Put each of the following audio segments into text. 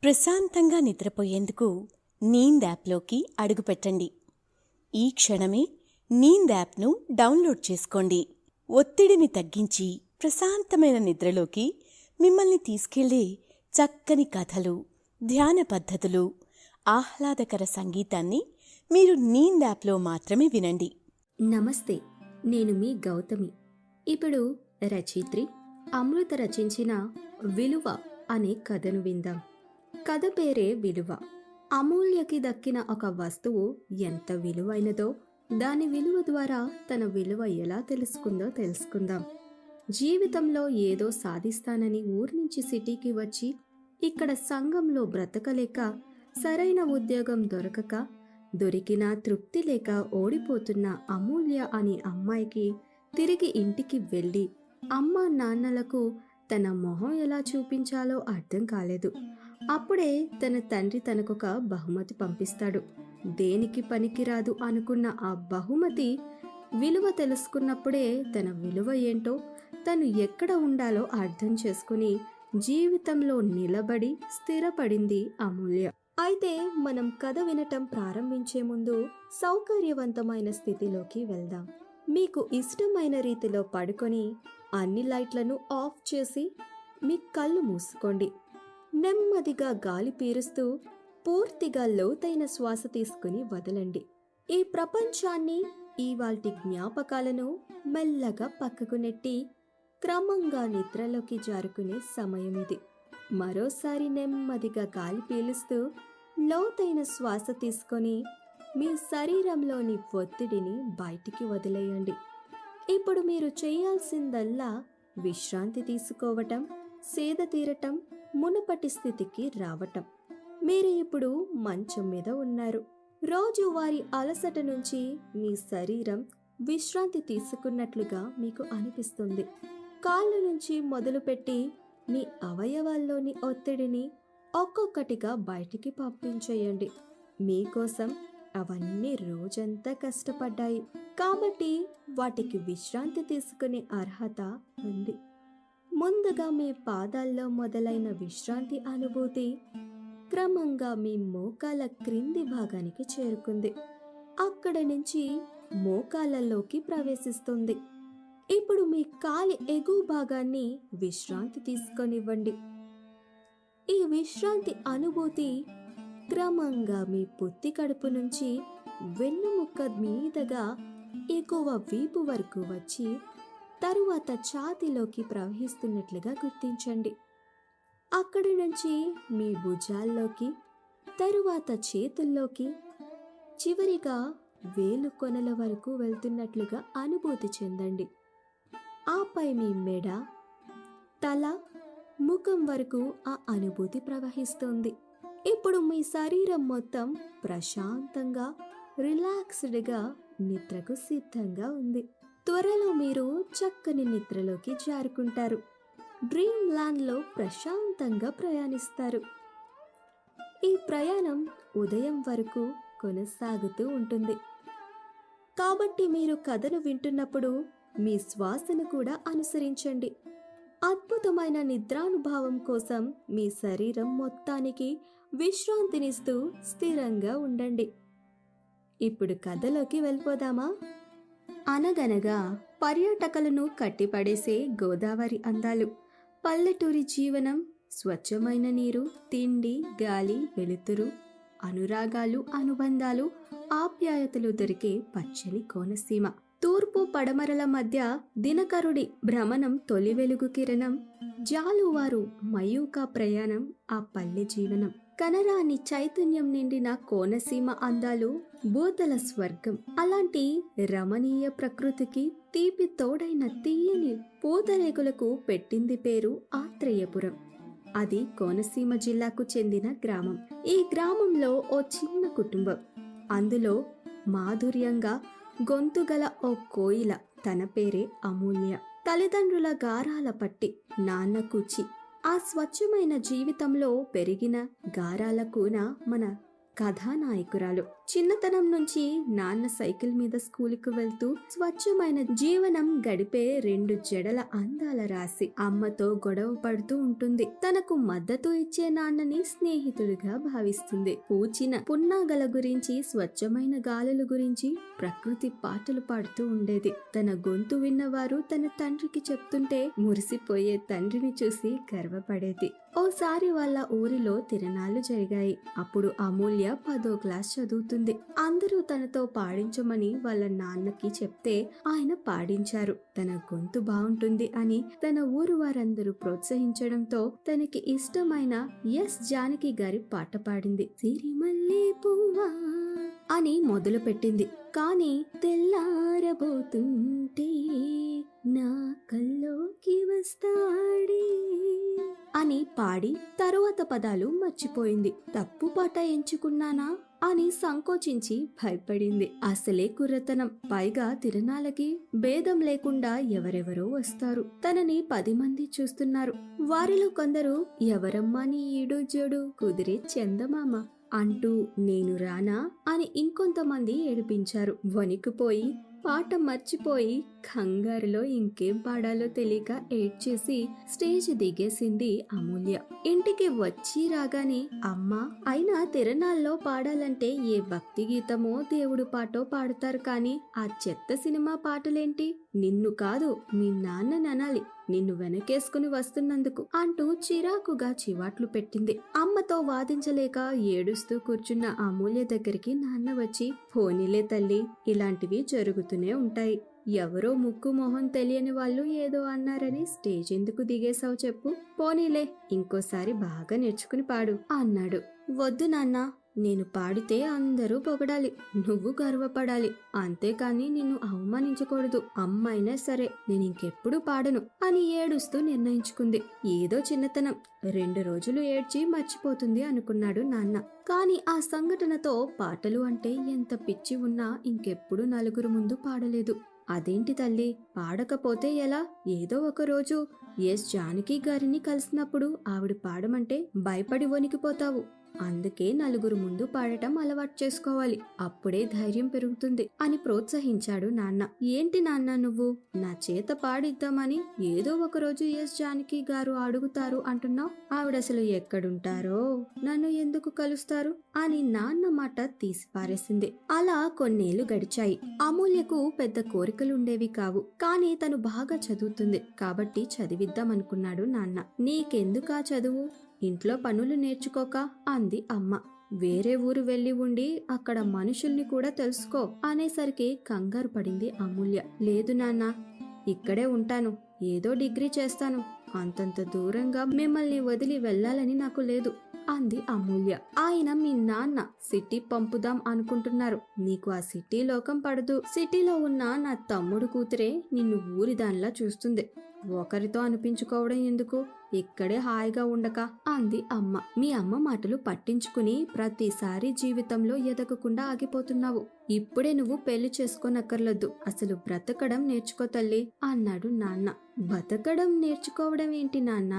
ప్రశాంతంగా నిద్రపోయేందుకు నీంద్ యాప్లోకి అడుగుపెట్టండి. ఈ క్షణమే నీంద్ యాప్ను డౌన్లోడ్ చేసుకోండి. ఒత్తిడిని తగ్గించి ప్రశాంతమైన నిద్రలోకి మిమ్మల్ని తీసుకెళ్లే చక్కని కథలు, ధ్యాన పద్ధతులు, ఆహ్లాదకర సంగీతాన్ని మీరు నీంద్ యాప్లో మాత్రమే వినండి. నమస్తే, నేను మీ గౌతమి. ఇప్పుడు రచయిత్రి అమృత రచించిన విలువ అనే కథను విందాం. కథ పేరే విలువ. అమూల్యకి దక్కిన ఒక వస్తువు ఎంత విలువైనదో దాని విలువ ద్వారా తన విలువ ఎలా తెలుసుకుందాం. జీవితంలో ఏదో సాధిస్తానని ఊరి నుంచి సిటీకి వచ్చి ఇక్కడ సంఘంలో బ్రతకలేక, సరైన ఉద్యోగం దొరికినా తృప్తి లేక ఓడిపోతున్న అమూల్య అనే అమ్మాయికి తిరిగి ఇంటికి వెళ్ళి అమ్మా నాన్నలకు తన మొహం ఎలా చూపించాలో అర్థం కాలేదు. అప్పుడే తన తండ్రి తనకొక బహుమతి పంపిస్తాడు. దేనికి పనికిరాదు అనుకున్న ఆ బహుమతి విలువ తెలుసుకున్నప్పుడే తన విలువ ఏంటో, తను ఎక్కడ ఉండాలో అర్థం చేసుకుని జీవితంలో నిలబడి స్థిరపడింది అమూల్య. అయితే మనం కథ వినటం ప్రారంభించే ముందు సౌకర్యవంతమైన స్థితిలోకి వెళ్దాం. మీకు ఇష్టమైన రీతిలో పడుకొని అన్ని లైట్లను ఆఫ్ చేసి మీ కళ్ళు మూసుకోండి. నెమ్మదిగా గాలి పీలుస్తూ పూర్తిగా లోతైన శ్వాస తీసుకుని వదలండి. ఈ ప్రపంచాన్ని, ఇవాల్టి జ్ఞాపకాలను మెల్లగా పక్కకు నెట్టి క్రమంగా నిద్రలోకి జారుకునే సమయం ఇది. మరోసారి నెమ్మదిగా గాలి పీలుస్తూ లోతైన శ్వాస తీసుకొని మీ శరీరంలోని ఒత్తిడిని బయటికి వదిలేయండి. ఇప్పుడు మీరు చేయాల్సిందల్లా విశ్రాంతి తీసుకోవటం, సేద తీరటం, మునుపటి స్థితికి రావటం. మీరు ఇప్పుడు మంచం మీద ఉన్నారు. రోజువారీ అలసట నుంచి మీ శరీరం విశ్రాంతి తీసుకున్నట్లుగా మీకు అనిపిస్తుంది. కాళ్ళ నుంచి మొదలుపెట్టి మీ అవయవాల్లోని ఒత్తిడిని ఒక్కొక్కటిగా బయటికి పంపించేయండి. మీకోసం అవన్నీ రోజంతా కష్టపడ్డాయి కాబట్టి వాటికి విశ్రాంతి తీసుకునే అర్హత ఉంది. ముందుగా మీ పాదాల్లో మొదలైన విశ్రాంతి అనుభూతి క్రమంగా మీ మోకాల క్రింది భాగానికి చేరుకుంది. అక్కడ నుంచి మోకాళ్ళలోకి ప్రవేశిస్తుంది. ఇప్పుడు మీ కాలి ఎగువ భాగాన్ని విశ్రాంతి తీసుకొనివ్వండి. ఈ విశ్రాంతి అనుభూతి క్రమంగా మీ పొత్తి కడుపు నుంచి వెన్నుముక్క మీదగా ఎగువ వీపు వరకు వచ్చి తరువాత ఛాతీలోకి ప్రవహిస్తున్నట్లుగా గుర్తించండి. అక్కడి నుంచి మీ భుజాల్లోకి, తరువాత చేతుల్లోకి, చివరిగా వేలు కొనల వరకు వెళ్తున్నట్లుగా అనుభూతి చెందండి. ఆపై మీ మెడ, తల, ముఖం వరకు ఆ అనుభూతి ప్రవహిస్తుంది. ఇప్పుడు మీ శరీరం మొత్తం ప్రశాంతంగా, రిలాక్స్డ్గా నిద్రకు సిద్ధంగా ఉంది. త్వరలో మీరు చక్కని నిద్రలోకి జారుకుంటారు. డ్రీమ్ ల్యాండ్లో ప్రశాంతంగా ప్రయాణిస్తారు. ఈ ప్రయాణం ఉదయం వరకు కొనసాగుతూ ఉంటుంది. కాబట్టి మీరు కథను వింటున్నప్పుడు మీ శ్వాసను కూడా అనుసరించండి. అద్భుతమైన నిద్రానుభవం కోసం మీ శరీరం మొత్తానికి విశ్రాంతినిస్తూ స్థిరంగా ఉండండి. ఇప్పుడు కథలోకి వెళ్ళిపోదామా? అనగనగా పర్యాటకులను కట్టిపడేసే గోదావరి అందాలు, పల్లెటూరి జీవనం, స్వచ్ఛమైన నీరు, తిండి, గాలి, వెలుతురు, అనురాగాలు, అనుబంధాలు, ఆప్యాయతలు దొరికే పచ్చని కోనసీమ. తూర్పు పడమరల మధ్య దినకరుడి భ్రమణం, తొలి వెలుగు కిరణం, జాలువారు మయూక ప్రయాణం, ఆ పల్లె జీవనం. కనరాని చైతన్యం నిండిన కోనసీమ అందాలు భూతల స్వర్గం. అలాంటి రమణీయ ప్రకృతికి తీపి తోడైన తీయని పూతరేకులకు పెట్టింది పేరు ఆత్రేయపురం. అది కోనసీమ జిల్లాకు చెందిన గ్రామం. ఈ గ్రామంలో ఓ చిన్న కుటుంబం. అందులో మాధుర్యంగా గొంతుగల ఓ కోయిల, తన పేరే అమూల్య. తల్లిదండ్రుల గారాల పట్టి, నాన్న కూచి. ఆ స్వచ్ఛమైన జీవితంలో పెరిగిన గారాల కూన మన కథానాయకురాలు. చిన్నతనం నుంచి నాన్న సైకిల్ మీద స్కూలుకు వెళ్తూ స్వచ్ఛమైన జీవనం గడిపే 2 జడల అందాల రాశి అమ్మతో గొడవ పడుతూ ఉంటుంది. తనకు మద్దతు ఇచ్చే నాన్నని స్నేహితుడిగా భావిస్తుంది. పూచిన పున్నాగల గురించి, స్వచ్ఛమైన గాలుల గురించి ప్రకృతి పాటలు పాడుతూ ఉండేది. తన గొంతు విన్నవారు తన తండ్రికి చెప్తుంటే మురిసిపోయే తండ్రిని చూసి గర్వపడేది. ఓసారి వాళ్ళ ఊరిలో తిరణాలు జరిగాయి. అప్పుడు అమూల్య 10వ క్లాస్ చదువుతుంది. అందరూ తనతో పాడించమని వాళ్ళ నాన్నకి చెప్తే ఆయన పాడించారు. తన గొంతు బాగుంటుంది అని తన ఊరు వారందరూ ప్రోత్సహించడంతో తనకి ఇష్టమైన ఎస్ జానకి గారి పాట పాడింది. సిరిమల్లె పువ్వా అని మొదలు పెట్టింది. కాని తెల్లారబోతుంటే నా కల్లోకి వస్తాడే అని పాడి తరువాత పదాలు మర్చిపోయింది. తప్పు పాట ఎంచుకున్నానా అని సంకోచించి భయపడింది. అసలే కుర్రతనం, పైగా తిరణాలకి భేదం లేకుండా ఎవరెవరో వస్తారు. తనని 10 మంది చూస్తున్నారు. వారిలో కొందరు ఎవరమ్మా నీ ఈడు జోడు కుదిరే చందమామ అంటూ నేను రానా అని ఇంకొంతమంది ఏడిపించారు. వణికిపోయి పాట మర్చిపోయి కంగారులో ఇంకేం పాడాలో తెలియక ఏడ్చేసి స్టేజ్ దిగేసింది అమూల్య. ఇంటికి వచ్చి రాగానే అమ్మా, అయినా తిరణాల్లో పాడాలంటే ఏ భక్తి గీతమో దేవుడు పాటో పాడతారు కానీ ఆ చెత్త సినిమా పాటలేంటి? నిన్ను కాదు మీ నాన్నని అనాలి, నిన్ను వెనకేసుకుని వస్తున్నందుకు అంటూ చిరాకుగా చివాట్లు పెట్టింది. అమ్మతో వాదించలేక ఏడుస్తూ కూర్చున్న అమూల్య దగ్గరికి నాన్న వచ్చి, పోనీలే తల్లి, ఇలాంటివి జరుగుతూనే ఉంటాయి. ఎవరో ముక్కు మొహం తెలియని వాళ్ళు ఏదో అన్నారని స్టేజ్ ఎందుకు దిగేశావు చెప్పు, పోనీలే ఇంకోసారి బాగా నేర్చుకుని పాడు అన్నాడు. వద్దు నాన్న, నేను పాడితే అందరూ పొగడాలి, నువ్వు గర్వపడాలి, అంతేకాని నిన్ను అవమానించకూడదు. అమ్మైనా సరే నేను ఇంకెప్పుడు పాడను అని ఏడుస్తూ నిర్ణయించుకుంది. ఏదో చిన్నతనం, 2 రోజులు ఏడ్చి మర్చిపోతుంది అనుకున్నాడు నాన్న. కాని ఆ సంఘటనతో పాటలు అంటే ఎంత పిచ్చి ఉన్నా ఇంకెప్పుడు నలుగురు ముందు పాడలేదు. అదేంటి తల్లి, పాడకపోతే ఎలా? ఏదో ఒక రోజు ఎస్ జానకి గారిని కలిసినప్పుడు ఆవిడ పాడమంటే భయపడి వణికిపోతావు. అందుకే నలుగురు ముందు పాడటం అలవాటు చేసుకోవాలి, అప్పుడే ధైర్యం పెరుగుతుంది అని ప్రోత్సహించాడు నాన్న. ఏంటి నాన్న నువ్వు నా చేత పాడిద్దామని ఏదో ఒక రోజు ఎస్ జానకి గారు అడుగుతారు అంటున్నావు? ఆవిడసలు ఎక్కడుంటారో, నన్ను ఎందుకు కలుస్తారు అని నాన్న మాట తీసి పారేసింది. అలా కొన్నేళ్లు గడిచాయి. అమూల్యకు పెద్ద కోరికలుండేవి కావు. కానీ తను బాగా చదువుతుంది కాబట్టి చదివిద్దామనుకున్నాడు నాన్న. నీకెందుకా చదువు, ఇంట్లో పనులు నేర్చుకోక అంది అమ్మ. వేరే ఊరు వెళ్లి ఉండి అక్కడ మనుషుల్ని కూడా తెలుసుకో అనేసరికి కంగారు పడింది అమూల్య. లేదు నాన్న, ఇక్కడే ఉంటాను, ఏదో డిగ్రీ చేస్తాను, అంతంత దూరంగా మిమ్మల్ని వదిలి వెళ్లాలని నాకు లేదు అంది అమూల్య. ఆయన మీ నాన్న సిటీ పంపుదాం అనుకుంటున్నారు, నీకు ఆ సిటీ లోకం పడదు. సిటీలో ఉన్న నా తమ్ముడు కూతురే నిన్ను ఊరిదానిలా చూస్తుంది, ఒకరితో అనిపించుకోవడం ఎందుకు, ఇక్కడే హాయిగా ఉండక అంది అమ్మ. మీ అమ్మ మాటలు పట్టించుకుని ప్రతిసారి జీవితంలో ఎదగకుండా ఆగిపోతున్నావు. ఇప్పుడే నువ్వు పెళ్లి చేసుకోనక్కర్లేదు, అసలు బ్రతకడం నేర్చుకో తల్లి అన్నాడు నాన్న. బతకడం నేర్చుకోవడం ఏంటి నాన్న,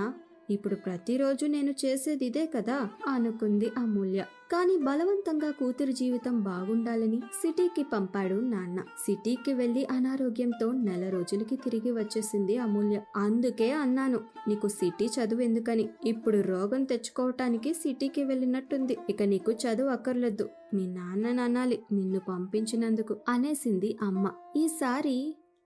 ఇప్పుడు ప్రతిరోజు నేను చేసేది ఇదే కదా అనుకుంది అమూల్య. కాని బలవంతంగా కూతురు జీవితం బాగుండాలని సిటీకి పంపాడు నాన్న. సిటీకి వెళ్లి అనారోగ్యంతో 4 రోజులకి తిరిగి వచ్చేసింది అమూల్య. అందుకే అన్నాను నీకు సిటీ చదువు ఎందుకని, ఇప్పుడు రోగం తెచ్చుకోవటానికి సిటీకి వెళ్ళినట్టుంది, ఇక నీకు చదువు అక్కర్లేదు, మీ నాన్నని అనాలి నిన్ను పంపించినందుకు అనేసింది అమ్మ. ఈసారి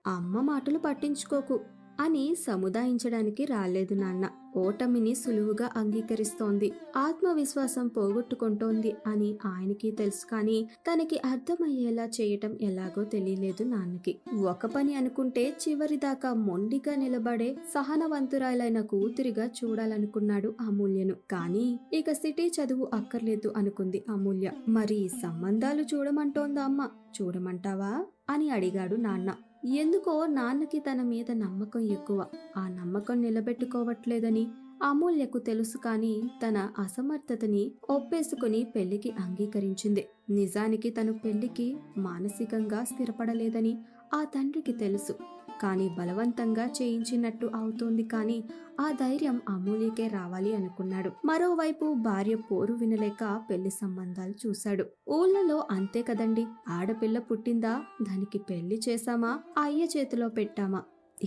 అమ్మ మాటలు పట్టించుకోకు అని సముదాయించడానికి రాలేదు నాన్న. ఓటమిని సులువుగా అంగీకరిస్తోంది, ఆత్మవిశ్వాసం పోగొట్టుకుంటోంది అని ఆయనకి తెలుసు. కానీ తనకి అర్థమయ్యేలా చేయటం ఎలాగో తెలియలేదు నాన్నకి. ఒక పని అనుకుంటే చివరిదాకా మొండిగా నిలబడే సహనవంతురాలైన కూతురిగా చూడాలనుకున్నాడు అమూల్యను. కానీ ఇక సిటీ చదువు అక్కర్లేదు అనుకుంది అమూల్య. మరి సంబంధాలు చూడమంటోందా అమ్మ, చూడమంటావా అని అడిగాడు నాన్న. ఎందుకో నాన్నకి తన మీద నమ్మకం ఎక్కువ. ఆ నమ్మకం నిలబెట్టుకోవట్లేదని అమూల్యకు తెలుసు. కానీ తన అసమర్థతని ఒప్పేసుకుని పెళ్లికి అంగీకరించింది. నిజానికి తను పెళ్లికి మానసికంగా స్థిరపడలేదని ఆ తండ్రికి తెలుసు. కానీ బలవంతంగా చేయించినట్టు అవుతోంది. కానీ ఆ ధైర్యం అమూల్యకే రావాలి అనుకున్నాడు. మరోవైపు భార్య పోరు వినలేక పెళ్లి సంబంధాలు చూశాడు. ఊళ్ళలో అంతే కదండి, ఆడపిల్ల పుట్టిందా దానికి పెళ్లి చేశామా అయ్య చేతిలో పెట్టామా,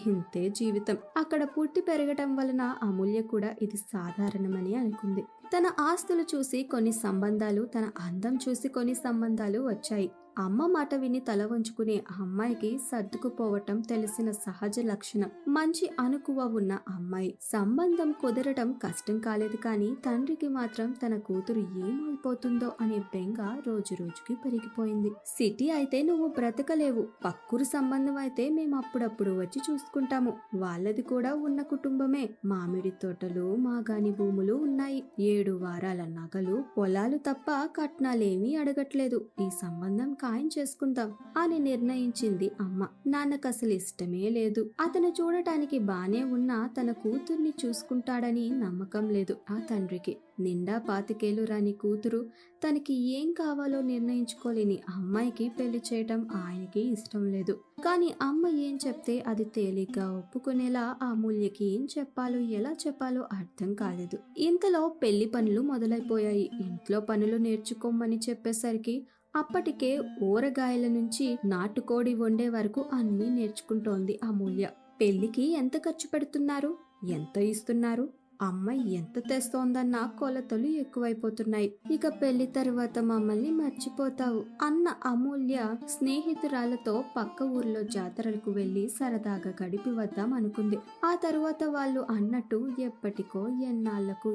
ఇంతే జీవితం. అక్కడ పుట్టి పెరగటం వలన అమూల్య కూడా ఇది సాధారణమని అనుకుంది. తన ఆస్తులు చూసి కొన్ని సంబంధాలు, తన అందం చూసి కొన్ని సంబంధాలు వచ్చాయి. అమ్మ మాట విని తల వంచుకునే ఆ అమ్మాయికి సర్దుకుపోవటం తెలిసిన సహజ లక్షణం. మంచి అనుకువ ఉన్న అమ్మాయి. సంబంధం కుదరటం కష్టం కాలేదు. కానీ తండ్రికి మాత్రం తన కూతురు ఏమైపోతుందో అనే బెంగ రోజు రోజుకి పెరిగిపోయింది. సిటీ అయితే నువ్వు బ్రతకలేవు, పక్కూరు సంబంధం అయితే మేము అప్పుడప్పుడు వచ్చి చూసుకుంటాము. వాళ్ళది కూడా ఉన్న కుటుంబమే. మామిడి తోటలు, మాగాని భూములు ఉన్నాయి. 7 వారాల నగలు, పొలాలు తప్ప కట్నాలేమీ అడగట్లేదు. ఈ సంబంధం ఖాయం చేసుకుందాం అని నిర్ణయించింది అమ్మ. నాన్నకు అసలు ఇష్టమే లేదు. అతను చూడటానికి బానే ఉన్నా తన కూతుర్ని చూసుకుంటాడని నమ్మకం లేదు ఆ తండ్రికి. నిండా 25 రాని కూతురు, తనకి ఏం కావాలో నిర్ణయించుకోలేని అమ్మాయికి పెళ్లి చేయటం ఆయనకి ఇష్టం లేదు. కానీ అమ్మ ఏం చెప్తే అది తేలిగ్గా ఒప్పుకునేలా అమూల్యకి ఏం చెప్పాలో ఎలా చెప్పాలో అర్థం కాలేదు. ఇంతలో పెళ్లి పనులు మొదలైపోయాయి. ఇంట్లో పనులు నేర్చుకోమని చెప్పేసరికి అప్పటికే ఊరగాయల నుంచి నాటుకోడి వండే వరకు అన్నీ నేర్చుకుంటోంది అమూల్య. పెళ్లికి ఎంత ఖర్చు పెడుతున్నారు, ఎంత ఇస్తున్నారు, అమ్మాయి ఎంత తెస్తోందన్న కొలతలు ఎక్కువైపోతున్నాయి. ఇక పెళ్లి తర్వాత మమ్మల్ని మర్చిపోతావు అన్న అమూల్య స్నేహితురాలతో పక్క ఊర్లో జాతరలకు వెళ్లి సరదాగా గడిపి వద్దాం అనుకుంది. ఆ తరువాత వాళ్ళు అన్నట్టు ఎప్పటికో ఎన్నాళ్లకు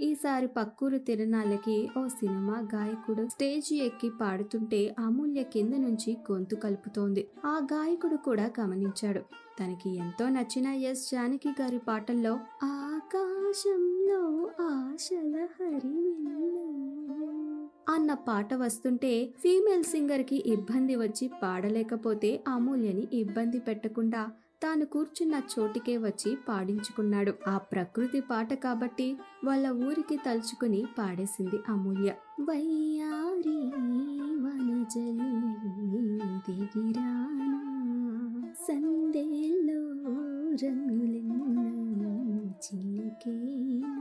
ఈసారి పక్కూరు తిరణాలకి ఓ సినిమా గాయకుడు స్టేజి ఎక్కి పాడుతుంటే అమూల్య కింద నుంచి గొంతు కలుపుతోంది. ఆ గాయకుడు కూడా గమనించాడు. తనకి ఎంతో నచ్చిన ఎస్ జానకి గారి పాటల్లో ఆకాశంలో ఆశల హరివిల్లు అన్న పాట వస్తుంటే ఫీమేల్ సింగర్ కి ఇబ్బంది వచ్చి పాడలేకపోతే అమూల్యని ఇబ్బంది పెట్టకుండా తాను కూర్చున్న చోటికే వచ్చి పాడించుకున్నాడు. ఆ ప్రకృతి పాట కాబట్టి వాళ్ళ ఊరికి తలుచుకుని పాడేసింది అమూల్య. వయ్యారి వనజల్లి దిగిరానా సందేలో రంగులెన్నో చిలికేనా.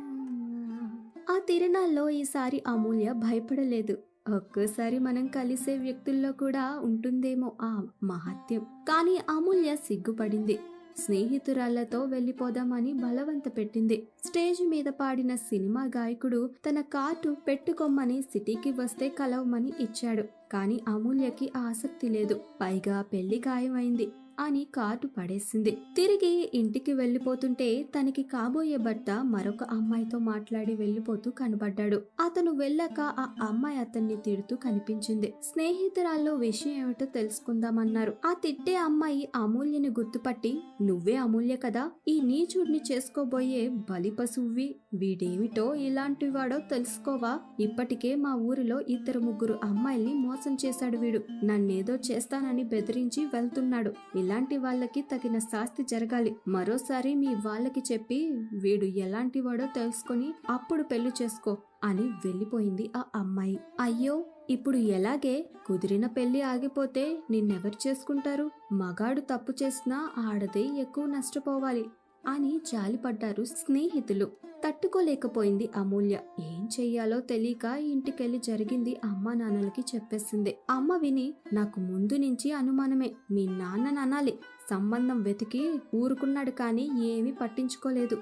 ఆ తిరణాల్లో ఈసారి అమూల్య భయపడలేదు. ఒక్కోసారి మనం కలిసే వ్యక్తుల్లో కూడా ఉంటుందేమో ఆ మహత్యం. కానీ అమూల్య సిగ్గుపడింది. స్నేహితురాళ్లతో వెళ్లిపోదామని బలవంత పెట్టింది. స్టేజ్ మీద పాడిన సినిమా గాయకుడు తన కార్డు పెట్టుకోమని సిటీకి వస్తే కలవమని ఇచ్చాడు. కానీ అమూల్యకి ఆసక్తి లేదు. పైగా పెళ్లి ఖాయమైంది అని కార్డు పడేసింది. తిరిగి ఇంటికి వెళ్లిపోతుంటే తనకి కాబోయే భర్త మరొక అమ్మాయితో మాట్లాడి వెళ్లిపోతూ కనబడ్డాడు. అతను వెళ్ళాక ఆ అమ్మాయి అతన్ని తిడుతూ కనిపించింది. స్నేహితురాల్లో విషయం ఏమిటో తెలుసుకుందామన్నారు. ఆ తిట్టే అమ్మాయి అమూల్యని గుర్తుపట్టి, నువ్వే అమూల్య కదా, ఈ నీచుడిని చేసుకోబోయే బలి పశువువి, వీడేమిటో ఇలాంటి వాడో తెలుసుకోవా, ఇప్పటికే మా ఊరిలో 2-3 అమ్మాయిల్ని మోసం చేశాడు వీడు, నన్నేదో చేస్తానని బెదిరించి వెళ్తున్నాడు, ఇలాంటి వాళ్ళకి తగిన శాస్తి జరగాలి, మరోసారి మీ వాళ్ళకి చెప్పి వీడు ఎలాంటి వాడో తెలుసుకొని అప్పుడు పెళ్లి చేసుకో అని వెళ్ళిపోయింది ఆ అమ్మాయి. అయ్యో, ఇప్పుడు ఎలాగే, కుదిరిన పెళ్లి ఆగిపోతే నిన్నెవరు చేసుకుంటారు, మగాడు తప్పు చేసినా ఆడదే ఎక్కువ నష్టపోవాలి అని జాలిపడ్డారు స్నేహితులు. తట్టుకోలేకపోయింది అమూల్య. ఏం చెయ్యాలో తెలియక ఇంటికెళ్లి జరిగింది అమ్మా నాన్నలకి చెప్పేసింది. అమ్మ విని, నాకు ముందు నుంచి అనుమానమే, మీ నాన్నని అనాలి, సంబంధం వెతికి ఊరుకున్నాడు కానీ ఏమీ పట్టించుకోలేదు,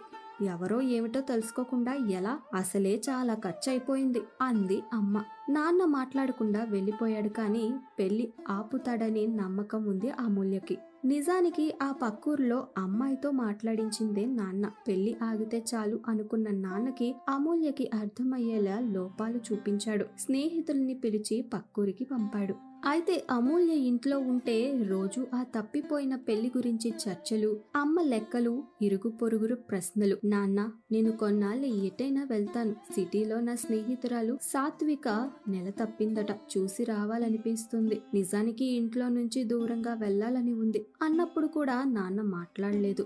ఎవరో ఏమిటో తెలుసుకోకుండా ఎలా, అసలే చాలా ఖర్చు అయిపోయింది అంది అమ్మ. నాన్న మాట్లాడకుండా వెళ్ళిపోయాడు కానీ పెళ్లి ఆపుతాడని నమ్మకం ఉంది అమూల్యకి. నిజానికి ఆ పక్కూర్లో అమ్మాయితో మాట్లాడించిందే నాన్న. పెళ్లి ఆగితే చాలు అనుకున్న నాన్నకి అమూల్యకి అర్థమయ్యేలా లోపాలు చూపించాడు. స్నేహితుల్ని పిలిచి పక్కూరికి పంపాడు. అయితే అమూల్య ఇంట్లో ఉంటే రోజు ఆ తప్పిపోయిన పెళ్లి గురించి చర్చలు, అమ్మ లెక్కలు, ఇరుగు పొరుగురు ప్రశ్నలు. నాన్న, నేను కొన్నాళ్ళు ఎటైనా వెళ్తాను, సిటీలో నా స్నేహితురాలు సాత్విక నెల తప్పిందట, చూసి రావాలనిపిస్తుంది, నిజానికి ఇంట్లో నుంచి దూరంగా వెళ్లాలని ఉంది అన్నప్పుడు కూడా నాన్న మాట్లాడలేదు.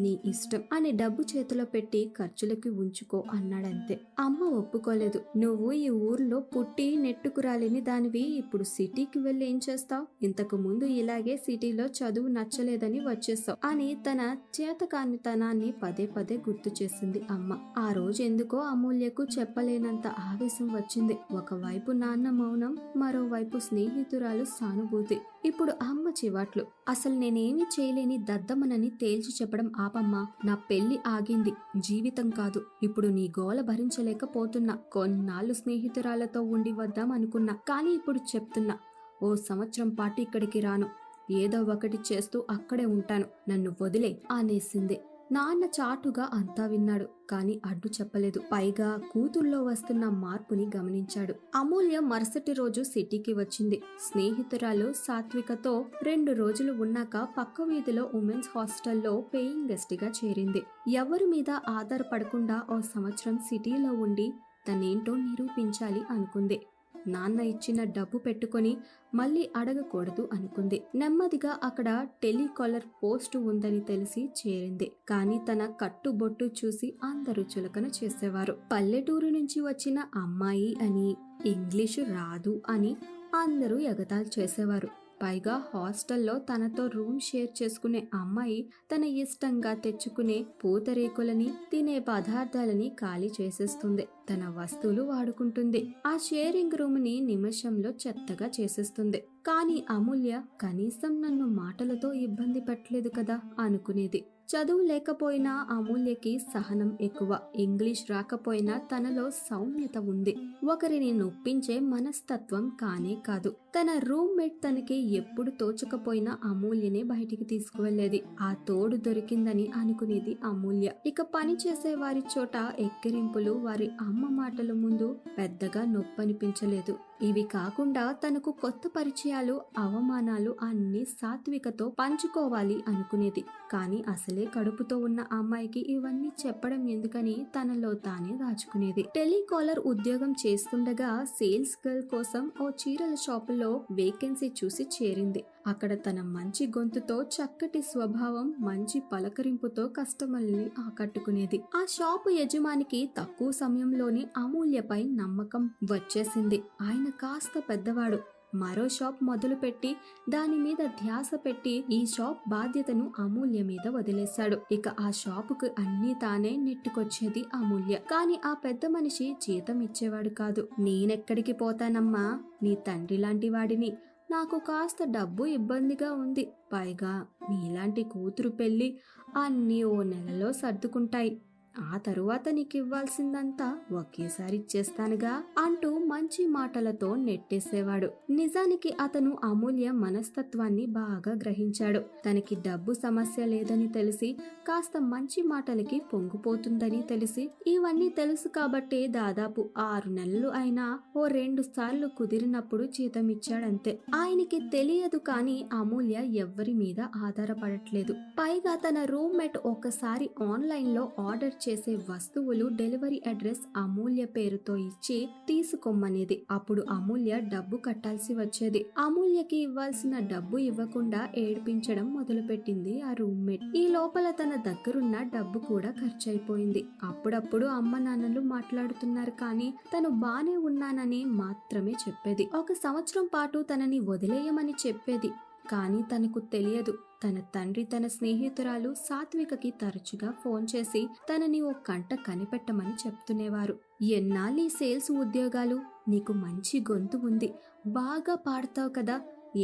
నీ ఇష్టం అని డబ్బు చేతిలో పెట్టి ఖర్చులకి ఉంచుకో అన్నాడంతే. అమ్మ ఒప్పుకోలేదు. నువ్వు ఈ ఊర్లో పుట్టి నెట్టుకురాలిని దానివి, ఇప్పుడు సిటీకి వెళ్ళి ఏం చేస్తావు? ఇంతకు ముందు ఇలాగే సిటీలో చదువు నచ్చలేదని వచ్చేస్తావు అని తన చేతకానితనాన్ని పదే పదే గుర్తు చేసింది అమ్మ. ఆ రోజు ఎందుకో అమూల్యకు చెప్పలేనంత ఆవేశం వచ్చింది. ఒకవైపు నాన్న మౌనం, మరోవైపు స్నేహితురాలు సానుభూతి. ఇప్పుడు అమ్మ చివాట్లు. అసలు నేనేమి చేయలేని దద్దమ్మనని తేల్చి చెప్పడం ఆపమ్మా. నా పెళ్లి ఆగింది, జీవితం కాదు. ఇప్పుడు నీ గోల భరించలేకపోతున్నా. కొన్నాళ్ళు స్నేహితురాలతో ఉండి వద్దాం అనుకున్నా, కానీ ఇప్పుడు చెప్తున్నా, ఓ సంవత్సరం పాటు ఇక్కడికి రాను. ఏదో ఒకటి చేస్తూ అక్కడే ఉంటాను. నన్ను వదిలే అనేసింది. నాన్న చాటుగా అంతా విన్నాడు, కాని అడ్డు చెప్పలేదు. పైగా కూతుర్లో వస్తున్న మార్పుని గమనించాడు. అమూల్య మరుసటి రోజు సిటీకి వచ్చింది. స్నేహితురాలు సాత్వికతో 2 రోజులు ఉన్నాక పక్క వీధిలో ఉమెన్స్ హాస్టల్లో పేయింగ్ గెస్ట్ గా చేరింది. ఎవరి మీద ఆధారపడకుండా ఓ సంవత్సరం సిటీలో ఉండి తనేంటో నిరూపించాలి అనుకుంది. నాన్న ఇచ్చిన డబ్బు పెట్టుకొని మళ్ళీ అడగకూడదు అనుకుంది. నెమ్మదిగా అక్కడ టెలికాలర్ పోస్టు ఉందని తెలిసి చేరింది. కానీ తన కట్టుబొట్టు చూసి అందరూ చులకన చేసేవారు. పల్లెటూరు నుంచి వచ్చిన అమ్మాయి అని, ఇంగ్లీషు రాదు అని అందరూ ఎగతాళి చేసేవారు. పైగా హాస్టల్లో తనతో రూమ్ షేర్ చేసుకునే అమ్మాయి తన ఇష్టంగా తెచ్చుకునే పూతరేకులని, తినే పదార్థాలని ఖాళీ చేసేస్తుంది. తన వస్తువులు వాడుకుంటుంది. ఆ షేరింగ్ రూమ్ ని నిమిషంలో చెత్తగా చేసేస్తుంది. కానీ అమూల్య కనీసం నన్ను మాటలతో ఇబ్బంది పెట్టలేదు కదా అనుకునేది. చదువు లేకపోయినా అమూల్యకి సహనం ఎక్కువ. ఇంగ్లీష్ రాకపోయినా తనలో సౌమ్యత ఉంది. ఒకరిని నొప్పించే మనస్తత్వం కానే కాదు. తన రూమ్మేట్ తనకి ఎప్పుడు తోచకపోయినా అమూల్యనే బయటికి తీసుకువెళ్లేది. ఆ తోడు దొరికిందని అనుకునేది అమూల్య. ఇక పని చేసే వారి చోట ఎక్కిరింపులు, వారి అమ్మ మాటల ముందు పెద్దగా నొప్పనిపించలేదు. ఇవి కాకుండా తనకు కొత్త పరిచయాలు, అవమానాలు అన్ని సాత్వికతో పంచుకోవాలి అనుకునేది. కానీ అసలే కడుపుతో ఉన్న అమ్మాయికి ఇవన్నీ చెప్పడం ఎందుకని తనలో తానే దాచుకునేది. టెలికాలర్ ఉద్యోగం చేస్తుండగా సేల్స్ గర్ల్ కోసం ఓ చీరల షాపులో వేకెన్సీ చూసి చేరింది. అక్కడ తన మంచి గొంతుతో, చక్కటి స్వభావం, మంచి పలకరింపుతో కస్టమర్లని ఆకట్టుకునేది. ఆ షాపు యజమానికి తక్కువ సమయంలోనే అమూల్యపై నమ్మకం వచ్చేసింది. ఆయన కాస్త పెద్దవాడు. మరో షాప్ మొదలుపెట్టి దాని మీద ధ్యాస పెట్టి ఈ షాప్ బాధ్యతను అమూల్య మీద వదిలేశాడు. ఇక ఆ షాపుకు అన్నీ తానే నెట్టుకొచ్చేది అమూల్య. కాని ఆ పెద్ద మనిషి జీతం ఇచ్చేవాడు కాదు. నేనెక్కడికి పోతానమ్మా, నీ తండ్రి లాంటి వాడిని. నాకు కాస్త డబ్బు ఇబ్బందిగా ఉంది. పైగా నీలాంటి కూతురు పెళ్లి అన్నీ ఓ నెలలో సర్దుకుంటాయి. ఆ తరువాత నీకివ్వాల్సిందంతా ఒకేసారి ఇచ్చేస్తానుగా అంటూ మంచి మాటలతో నెట్టేసేవాడు. నిజానికి అతను అమూల్య మనస్తత్వాన్ని బాగా గ్రహించాడు. తనకి డబ్బు సమస్య లేదని తెలిసి, కాస్త మంచి మాటలకి పొంగిపోతుందని తెలిసి, ఇవన్నీ తెలుసు కాబట్టే దాదాపు 6 నెలలు అయినా ఓ 2 సార్లు కుదిరినప్పుడు జీతం ఇచ్చాడంతే. ఆయనకి తెలియదు కానీ అమూల్య ఎవ్వరి మీద ఆధారపడట్లేదు. పైగా తన రూమ్మేట్ ఒకసారి ఆన్లైన్ లో ఆర్డర్ చేసే వస్తువులు డెలివరీ అడ్రస్ అమూల్య పేరుతో ఇచ్చి తీసుకోమనేది. అప్పుడు అమూల్య డబ్బు కట్టాల్సి వచ్చేది. అమూల్యకి ఇవ్వాల్సిన డబ్బు ఇవ్వకుండా ఏడ్పించడం మొదలుపెట్టింది ఆ రూమ్మేట్. ఈ లోపల తన దగ్గరున్న డబ్బు కూడా ఖర్చయిపోయింది. అప్పుడప్పుడు అమ్మ నాన్నలు మాట్లాడుతున్నారు కానీ తను బానే ఉన్నానని మాత్రమే చెప్పేది. 1 సంవత్సరం పాటు తనని వదిలేయమని చెప్పేది. కానీ తనకు తెలియదు, తన తండ్రి తన స్నేహితురాలు సాత్వికకి తరచుగా ఫోన్ చేసి తనని ఓ కంట కనిపెట్టమని చెప్తునేవారు. ఎన్నాళ్ళీ సేల్స్ ఉద్యోగాలు? నీకు మంచి గొంతు ఉంది, బాగా పాడతావు కదా,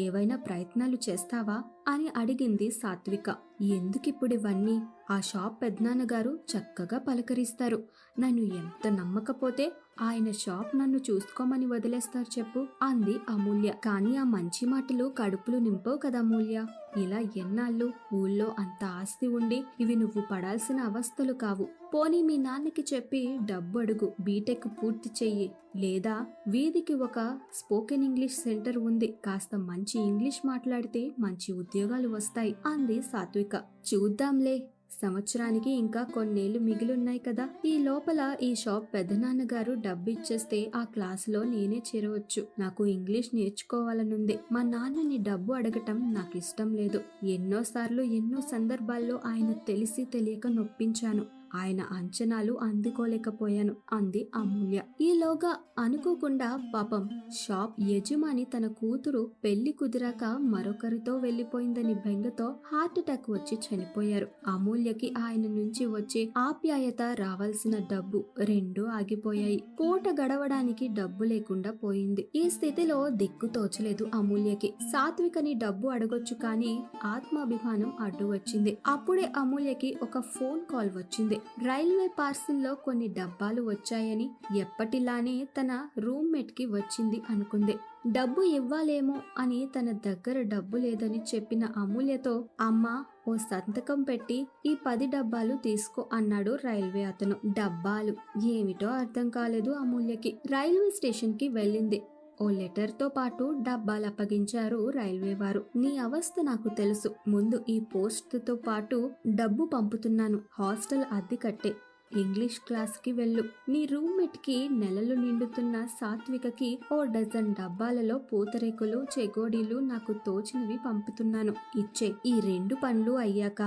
ఏవైనా ప్రయత్నాలు చేస్తావా అని అడిగింది సాత్విక. ఎందుకిప్పుడివన్నీ? ఆ షాప్ పెద్దనాన్నగారు చక్కగా పలకరిస్తారు. నన్ను ఎంత నమ్మకపోతే ఆయన షాప్ నన్ను చూసుకోమని వదిలేస్తారు చెప్పు అంది అమూల్య. కానీ ఆ మంచి మాటలు కడుపులు నింపవు కదా అమూల్య. ఇలా ఎన్నాళ్ళు? ఊళ్ళో అంత ఆస్తి ఉండి ఇవి నువ్వు పడాల్సిన అవస్థలు కావు. పోనీ మీ నాన్నకి చెప్పి డబ్బు అడుగు, బీటెక్ పూర్తి చెయ్యి. లేదా వీధికి ఒక స్పోకెన్ ఇంగ్లీష్ సెంటర్ ఉంది, కాస్త మంచి ఇంగ్లీష్ మాట్లాడితే మంచి ఉద్యోగాలు వస్తాయి అంది సాత్విక. చూద్దాంలే, సంవత్సరానికి ఇంకా కొన్నేళ్లు మిగిలున్నాయి కదా, ఈ లోపల ఈ షాప్ పెద్దనాన్నగారు డబ్బు ఇచ్చేస్తే ఆ క్లాసులో నేనే చేరవచ్చు. నాకు ఇంగ్లీష్ నేర్చుకోవాలనుంది. మా నాన్నని డబ్బు అడగటం నాకు ఇష్టం లేదు. ఎన్నోసార్లు ఎన్నో సందర్భాల్లో ఆయన తెలిసి తెలియక నొప్పించాను. ఆయన అంచనాలు అందుకోలేకపోయాను అంది అమూల్య. ఈలోగా అనుకోకుండా పాపం షాప్ యజమాని తన కూతురు పెళ్లి కుదిరాక మరొకరితో వెళ్లిపోయిందని బెంగతో హార్ట్ అటాక్ వచ్చి చనిపోయారు. అమూల్యకి ఆయన నుంచి వచ్చే ఆప్యాయత, రావాల్సిన డబ్బు రెండూ ఆగిపోయాయి. పూట గడవడానికి డబ్బు లేకుండా పోయింది. ఈ స్థితిలో దిక్కు తోచలేదు అమూల్యకి. సాత్వికని డబ్బు అడగొచ్చు కానీ ఆత్మాభిమానం అడ్డు వచ్చింది. అప్పుడే అమూల్యకి ఒక ఫోన్ కాల్ వచ్చింది. రైల్వే పార్సిల్లో కొన్ని డబ్బాలు వచ్చాయని ఎప్పటిలానే తన రూమ్మేట్ కి వచ్చింది అనుకుంది. డబ్బు ఇవ్వాలేమో అని తన దగ్గర డబ్బు లేదని చెప్పిన అమూల్యతో, అమ్మా ఓ సంతకం పెట్టి ఈ 10 డబ్బాలు తీసుకో అన్నాడు రైల్వే అతను. డబ్బాలు ఏమిటో అర్థం కాలేదు అమూల్యకి. రైల్వే స్టేషన్ కి వెళ్ళింది. ఓ లెటర్ తో పాటు డబ్బాలు అప్పగించారు రైల్వే వారు. నీ అవస్థ నాకు తెలుసు. ముందు ఈ పోస్ట్ తో పాటు డబ్బు పంపుతున్నాను. హాస్టల్ అద్దె కట్టే. ఇంగ్లీష్ క్లాస్ కి వెళ్ళు. నీ రూమ్మేట్ కి నెలలు నిండుతున్న సాత్వికకి ఓ డజన్ డబ్బాలలో పూతరేకులు, చెగోడీలు నాకు తోచినవి పంపుతున్నాను. ఇచ్చే. ఈ 2 పనులు అయ్యాక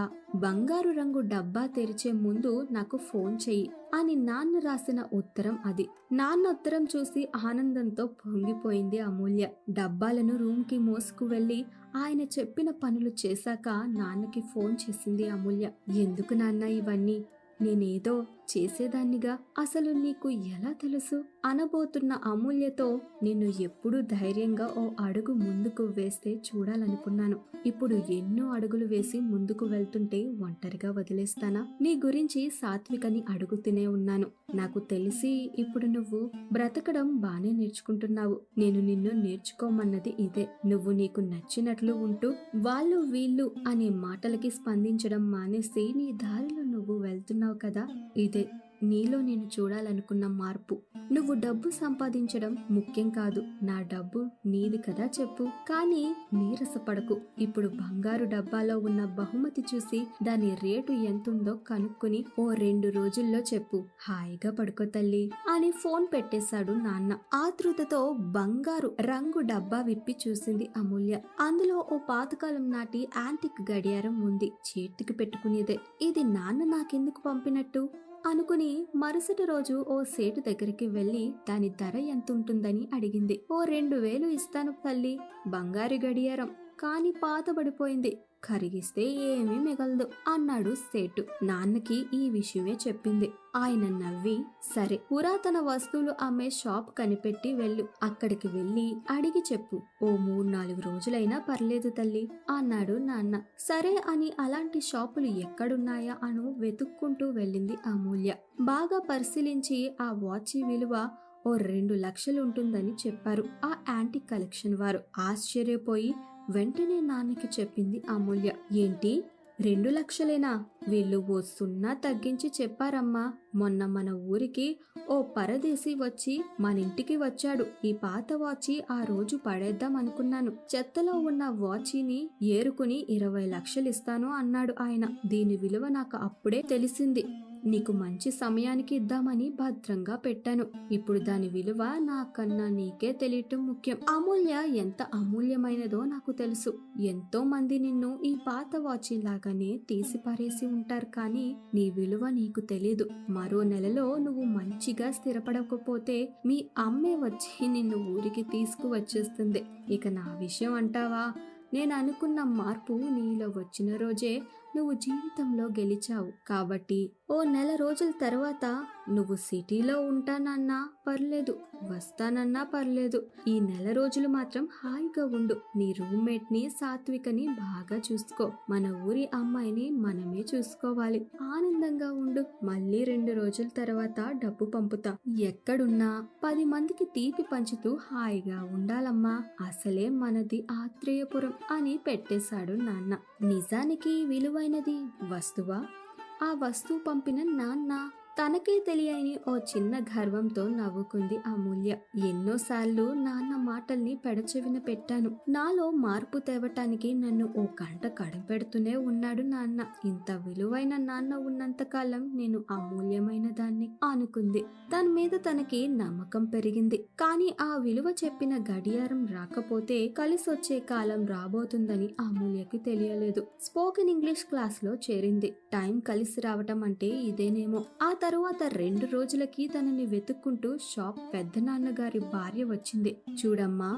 బంగారు రంగు డబ్బా తెరిచే ముందు నాకు ఫోన్ చెయ్యి అని నాన్న రాసిన ఉత్తరం అది. నాన్న ఉత్తరం చూసి ఆనందంతో పొంగిపోయింది అమూల్య. డబ్బాలను రూమ్ కి మోసుకు వెళ్లి ఆయన చెప్పిన పనులు చేశాక నాన్నకి ఫోన్ చేసింది అమూల్య. ఎందుకు నాన్న ఇవన్నీ? నేనేదో చేసేదాన్నిగా. అసలు నీకు ఎలా తెలుసు? అనబోతున్న అమూల్యతో, నిన్ను ఎప్పుడూ ధైర్యంగా ఓ అడుగు ముందుకు వేస్తే చూడాలనుకున్నాను. ఇప్పుడు ఎన్నో అడుగులు వేసి ముందుకు వెళ్తుంటే ఒంటరిగా వదిలేస్తానా? నీ గురించి సాత్వికని అడుగుతూనే ఉన్నాను. నాకు తెలిసి ఇప్పుడు నువ్వు బ్రతకడం బానే నేర్చుకుంటున్నావు. నేను నిన్ను నేర్చుకోమన్నది ఇదే. నువ్వు నీకు నచ్చినట్లు ఉంటూ వాళ్ళు వీళ్ళు అనే మాటలకి స్పందించడం మానేసి నీ దారిలో నువ్వు వెళ్తున్నావు కదా, ఇదే నీలో నేను చూడాలనుకున్న మార్పు. నువ్వు డబ్బు సంపాదించడం ముఖ్యం కాదు. నా డబ్బు నీది కదా చెప్పు. కానీ నీరసపడకు. ఇప్పుడు బంగారు డబ్బాలో ఉన్న బహుమతి చూసి దాని రేటు ఎంతుందో కనుక్కుని ఓ 2 రోజుల్లో చెప్పు. హాయిగా పడుకో తల్లి అని ఫోన్ పెట్టేశాడు నాన్న. ఆతృతతో బంగారు రంగు డబ్బా విప్పి చూసింది అమూల్య. అందులో ఓ పాతకాలం నాటి యాంటిక్ గడియారం ఉంది. చేతికి పెట్టుకునేదే. ఇది నాన్న నాకెందుకు పంపినట్టు అనుకుని మరుసటి రోజు ఓ సేటు దగ్గరికి వెళ్లి దాని ధర ఎంతుంటుందని అడిగింది. ఓ 2000 ఇస్తాను తల్లి. బంగారు గడియారం కాని పాతబడిపోయింది. కరిగిస్తే ఏమీ మిగలదు అన్నాడు సేటు. నాన్నకి ఈ విషయమే చెప్పింది. ఆయన నవ్వి, సరే పురాతన వస్తువులు అమ్మే షాప్ కనిపెట్టి వెళ్ళు. అక్కడికి వెళ్లి అడిగి చెప్పు. ఓ 3-4 రోజులైనా పర్లేదు తల్లి అన్నాడు నాన్న. సరే అని అలాంటి షాపులు ఎక్కడున్నాయా అను వెతుక్కుంటూ వెళ్ళింది అమూల్య. బాగా పరిశీలించి ఆ వాచ్ విలువ ఓ 2 లక్షలుంటుందని చెప్పారు ఆ యాంటిక్ కలెక్షన్ వారు. ఆశ్చర్యపోయి వెంటనే నాన్నకి చెప్పింది అమూల్య. ఏంటి 2 లక్షలేనా? వీళ్ళు ఓ 0 తగ్గించి చెప్పారమ్మా. మొన్న మన ఊరికి ఓ పరదేశీ వచ్చి మనింటికి వచ్చాడు. ఈ పాత వాచి ఆ రోజు పడేద్దాం అనుకున్నాను. చెత్తలో ఉన్న వాచిని ఏరుకుని 20 లక్షలు ఇస్తాను అన్నాడు ఆయన. దీని విలువ నాకు అప్పుడే తెలిసింది. నీకు మంచి సమయానికి ఇద్దామని భద్రంగా పెట్టాను. ఇప్పుడు దాని విలువ నాకన్నా నీకే తెలియటం ముఖ్యం. అమూల్య ఎంత అమూల్యమైనదో నాకు తెలుసు. ఎంతో మంది నిన్ను ఈ పాత వాచి లాగానే తీసి పారేసి ఉంటారు కానీ నీ విలువ నీకు తెలీదు. మరో నెలలో నువ్వు మంచిగా స్థిరపడకపోతే మీ అమ్మే వచ్చి నిన్ను ఊరికి తీసుకువచ్చేస్తుంది. ఇక నా విషయం అంటావా? నేను అనుకున్న మార్పు నీలో వచ్చిన రోజే నువ్వు జీవితంలో గెలిచావు. కాబట్టి ఓ 1 రోజుల తర్వాత నువ్వు సిటీలో ఉంటానన్నా పర్లేదు, వస్తానన్నా పర్లేదు. ఈ 1 రోజులు మాత్రం హాయిగా ఉండు. నీ రూమ్మేట్ ని సాత్వికని బాగా చూసుకో. మన ఊరి అమ్మాయిని మనమే చూసుకోవాలి. ఆనందంగా ఉండు. మళ్ళీ 2 రోజుల తర్వాత డబ్బు పంపుతా. ఎక్కడున్నా 10 మందికి తీపి పంచుతూ హాయిగా ఉండాలమ్మా. అసలే మనది ఆత్రేయపురం అని పెట్టేశాడు నాన్న. నిజానికి విలువైనది వస్తువా? ఆ వస్తువు పంపిన నాన్న తనకే తెలియని ఓ చిన్న గర్వంతో నవ్వుకుంది అమూల్య. ఎన్నోసార్లు నాన్న మాటల్ని పెడచెవిన పెట్టాను. నాలో మార్పు తేవటానికి నన్ను ఓ గంట కడపెడుతూనే ఉన్నాడు నాన్న. ఇంత విలువైన నాన్న ఉన్నంతకాలం నేను అమూల్యమైన దాన్ని అనుకుంది. తన మీద తనకి నమ్మకం పెరిగింది. కానీ ఆ విలువ చెప్పిన గడియారం రాకపోతే కలిసొచ్చే కాలం రాబోతుందని అమూల్యకి తెలియలేదు. స్పోకెన్ ఇంగ్లీష్ క్లాస్ లో చేరింది. టైం కలిసి రావటం అంటే ఇదేనేమో. ఆ తరువాత 2 రోజులకి తనని వెతుక్కుంటూ షాప్ పెద్దనాన్నగారి భార్య వచ్చింది. చూడమ్మా,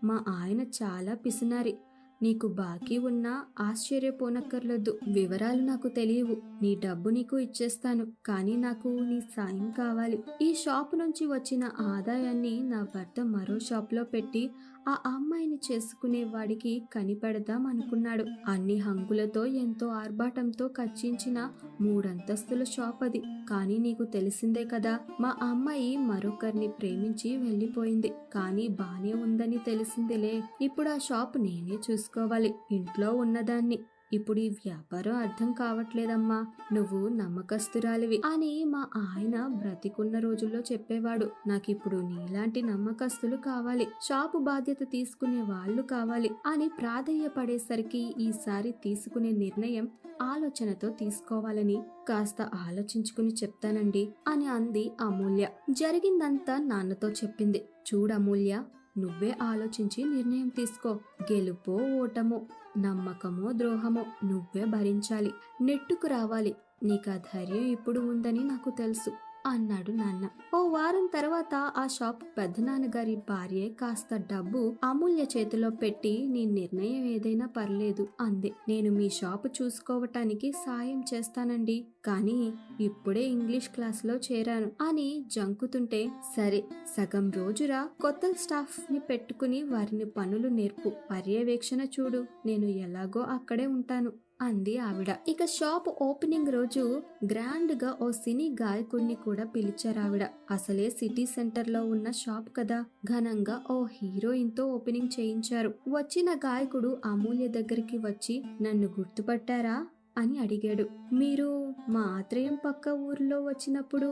మా ఆయన చాలా పిసినారి. నీకు బాకీ ఉన్నా ఆశ్చర్యపోనక్కర్లేదు. వివరాలు నాకు తెలియవు. నీ డబ్బు నీకు ఇచ్చేస్తాను. కానీ నాకు నీ సాయం కావాలి. ఈ షాప్ నుంచి వచ్చిన ఆదాయాన్ని నా భర్త మరో షాప్ లో పెట్టి ఆ అమ్మాయిని చేసుకునే వాడికి కనిపెడదాం అనుకున్నాడు. అన్ని హంగులతో ఎంతో ఆర్భాటంతో కచ్చించిన 3 అంతస్తుల షాప్ అది. కానీ నీకు తెలిసిందే కదా, మా అమ్మాయి మరొకరిని ప్రేమించి వెళ్ళిపోయింది. కానీ బానే ఉందని తెలిసిందిలే. ఇప్పుడు ఆ షాప్ నేనే చూసుకోవాలి. ఇంట్లో ఉన్నదాన్ని. ఇప్పుడు ఈ వ్యాపారం అర్థం కావట్లేదమ్మా. నువ్వు నమ్మకస్తురాలివి అని మా ఆయన బ్రతికున్న రోజుల్లో చెప్పేవాడు. నాకిప్పుడు నీలాంటి నమ్మకస్తులు కావాలి. షాపు బాధ్యత తీసుకునే వాళ్ళు కావాలి అని ప్రాధేయపడేసరికి ఈసారి తీసుకునే నిర్ణయం ఆలోచనతో తీసుకోవాలని కాస్త ఆలోచించుకుని చెప్తానండి అని అంది అమూల్య. జరిగిందంతా నాన్నతో చెప్పింది. చూడమూల్య, నువ్వే ఆలోచించి నిర్ణయం తీసుకో. గెలుపో ఓటమో, నమ్మకమో ద్రోహమో నువ్వే భరించాలి. నెట్టుకు రావాలి. నీకా ధైర్యం ఇప్పుడు ఉందని నాకు తెలుసు అన్నాడు నాన్న. ఓ వారం తర్వాత ఆ షాప్ పెద్దనాన్నగారి భార్యే కాస్త డబ్బు అమూల్య చేతిలో పెట్టి, నీ నిర్ణయం ఏదైనా పర్లేదు అంది. నేను మీ షాపు చూసుకోవటానికి సాయం చేస్తానండి. కానీ ఇప్పుడే ఇంగ్లీష్ క్లాస్ లో చేరాను అని జంకుతుంటే, సరే సగం రోజురా, కొత్త స్టాఫ్ ని పెట్టుకుని వారిని పనులు నేర్పు. పర్యవేక్షణ చూడు. నేను ఎలాగో అక్కడే ఉంటాను అంది ఆవిడ. ఇక షాప్ ఓపెనింగ్ రోజు గ్రాండ్ గా ఓ సినీ గాయకుడిని కూడా పిలిచారు ఆవిడ. అసలే సిటీ సెంటర్ లో ఉన్న షాప్ కదా. ఘనంగా ఓ హీరోయిన్ తో ఓపెనింగ్ చేయించారు. వచ్చిన గాయకుడు అమూల్య దగ్గరికి వచ్చి, నన్ను గుర్తుపట్టారా అని అడిగాడు. మీరు మా ఆత్రేయం పక్క ఊర్లో వచ్చినప్పుడు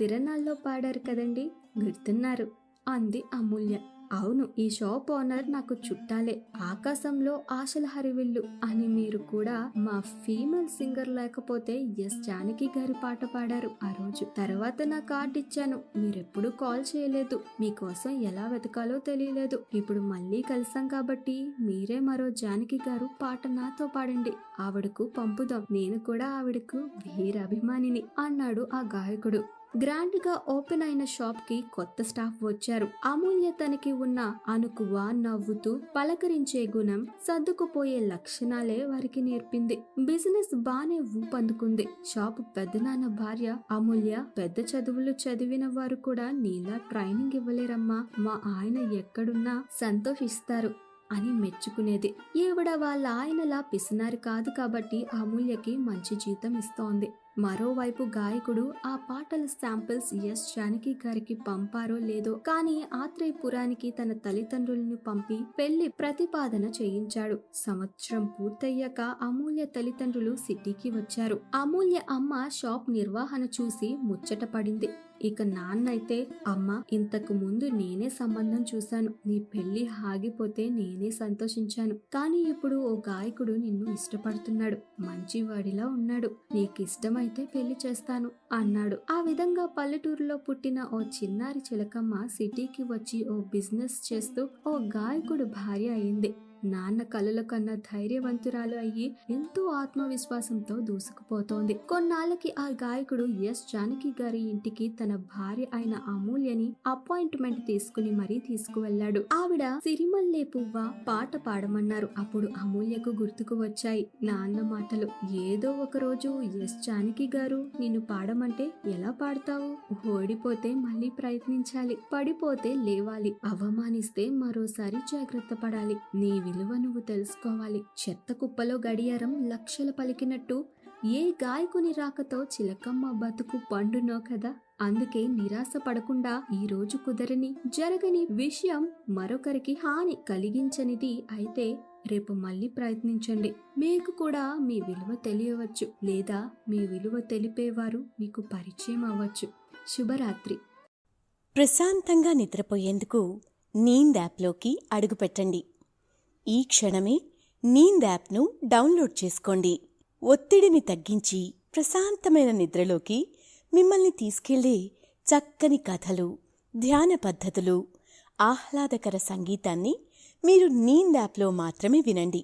తిరణాల్లో పాడారు కదండి, గుర్తున్నారు అంది అమూల్య. అవును, ఈ షాప్ ఓనర్ నాకు చుట్టాలే. ఆకాశంలో ఆశల హరివిల్లు అని మీరు కూడా మా ఫీమేల్ సింగర్ లేకపోతే ఎస్ జానకి గారి పాట పాడారు ఆ రోజు. తర్వాత నా కార్డు ఇచ్చాను. మీరెప్పుడు కాల్ చేయలేదు. మీకోసం ఎలా వెతకాలో తెలియలేదు. ఇప్పుడు మళ్ళీ కలిసాం కాబట్టి మీరే మరో జానకి గారు పాట నాతో పాడండి. ఆవిడకు పంపుదాం. నేను కూడా ఆవిడకు వీరాభిమానిని అన్నాడు ఆ గాయకుడు. గ్రాండ్ గా ఓపెన్ అయిన షాప్ కి కొత్త స్టాఫ్ వచ్చారు. అమూల్య తనకి ఉన్న అనుకువ, నవ్వుతూ పలకరించే గుణం, సర్దుకుపోయే లక్షణాలే వారికి నేర్పింది. బిజినెస్ బానే ఊపందుకుంది. షాపు పెద్దనాన్న భార్య అమూల్య, పెద్ద చదువులు చదివిన వారు కూడా నీలా ట్రైనింగ్ ఇవ్వలేరమ్మా. మా ఆయన ఎక్కడున్నా సంతోషిస్తారు అని మెచ్చుకునేది. ఈవిడ వాళ్ళ ఆయనలా పిసినారి కాదు కాబట్టి అమూల్యకి మంచి జీతం ఇస్తోంది. మరోవైపు గాయకుడు ఆ పాటల శాంపిల్స్ ఎస్ జానకి గారికి పంపారో లేదో కానీ ఆత్రేయపురానికి తన తల్లిదండ్రులను పంపి పెళ్లి ప్రతిపాదన చేయించాడు. సంవత్సరం పూర్తయ్యాక అమూల్య తల్లిదండ్రులు సిటీకి వచ్చారు. అమూల్య అమ్మ షాప్ నిర్వహణ చూసి ముచ్చట పడింది. ఇక నాన్నైతే, అమ్మ, ఇంతకు ముందు నేనే సంబంధం చూశాను. నీ పెళ్లి ఆగిపోతే నేనే సంతోషించాను. కానీ ఇప్పుడు ఓ గాయకుడు నిన్ను ఇష్టపడుతున్నాడు. మంచివాడిలా ఉన్నాడు. నీకిష్టమైతే పెళ్లి చేస్తాను అన్నాడు. ఆ విధంగా పల్లెటూరులో పుట్టిన ఓ చిన్నారి చిలకమ్మ సిటీకి వచ్చి ఓ బిజినెస్ చేస్తూ ఓ గాయకుడు భార్య అయింది. నాన్న కలల కన్నా ధైర్యవంతురాలు అయ్యి ఎంతో ఆత్మవిశ్వాసంతో దూసుకుపోతోంది. కొన్నాళ్ళకి ఆ గాయకుడు ఎస్ జానకి గారి ఇంటికి తన భార్య అయిన అమూల్యని అపాయింట్మెంట్ తీసుకుని మరీ తీసుకువెళ్లాడు. ఆవిడ సిరిమల్లే పువ్వ పాట పాడమన్నారు. అప్పుడు అమూల్యకు గుర్తుకు వచ్చాయి నాన్న మాటలు. ఏదో ఒక రోజు ఎస్ జానకి గారు నిన్ను పాడమంటే ఎలా పాడతావు? ఓడిపోతే మళ్ళీ ప్రయత్నించాలి. పడిపోతే లేవాలి. అవమానిస్తే మరోసారి జాగ్రత్త పడాలి. నీ విలువ నువ్వు తెలుసుకోవాలి. చెత్త కుప్పలో గడియారం లక్షలు పలికినట్టు ఏ గాయకుని రాకతో చిలకమ్మ బతుకు పండునో కదా. అందుకే నిరాశ పడకుండా ఈ రోజు కుదరని, జరగని విషయం మరొకరికి హాని కలిగించనిది అయితే రేపు మళ్ళీ ప్రయత్నించండి. మీకు కూడా మీ విలువ తెలియవచ్చు, లేదా మీ విలువ తెలిపేవారు మీకు పరిచయం అవ్వచ్చు. శుభరాత్రి. ప్రశాంతంగా నిద్రపోయేందుకు నీంద్ యాప్లోకి అడుగుపెట్టండి. ఈ క్షణమే నీంద్ యాప్ను డౌన్లోడ్ చేసుకోండి. ఒత్తిడిని తగ్గించి ప్రశాంతమైన నిద్రలోకి మిమ్మల్ని తీసుకెళ్లే చక్కని కథలు, ధ్యాన పద్ధతులు, ఆహ్లాదకర సంగీతాన్ని మీరు నీంద్ యాప్లో మాత్రమే వినండి.